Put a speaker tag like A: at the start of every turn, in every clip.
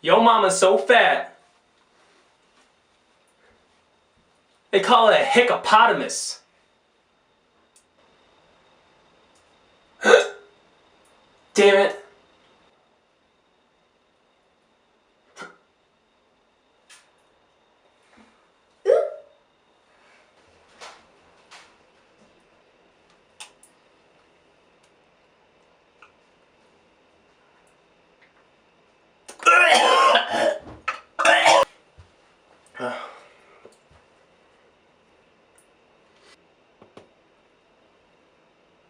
A: Yo mama's so fat. They call it a hiccupotamus. Damn it.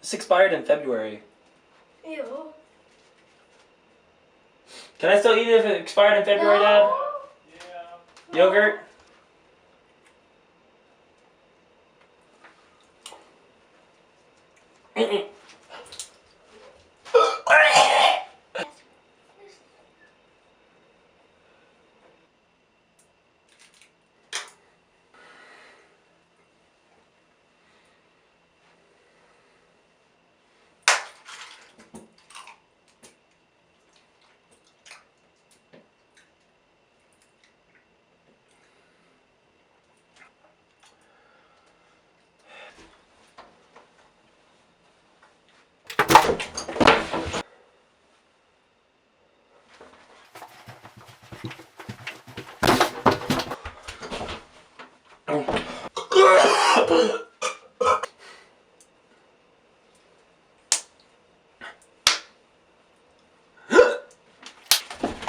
A: This expired in February.
B: Ew.
A: Can I still eat it if it expired in February, Dad?
C: Yeah.
A: Yogurt?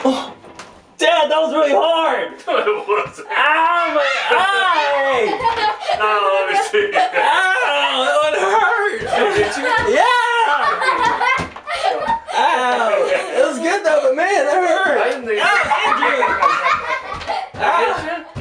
A: Oh, Dad, that was really hard!
C: It wasn't.
A: Ow, my eye!
C: Oh, let me see.
A: Ow, that one hurt!
C: Did you?
A: Yeah! Ow! It was good though, but man, that hurt!
C: I didn't think.
A: Ow, Andrew!
C: Did I hit you?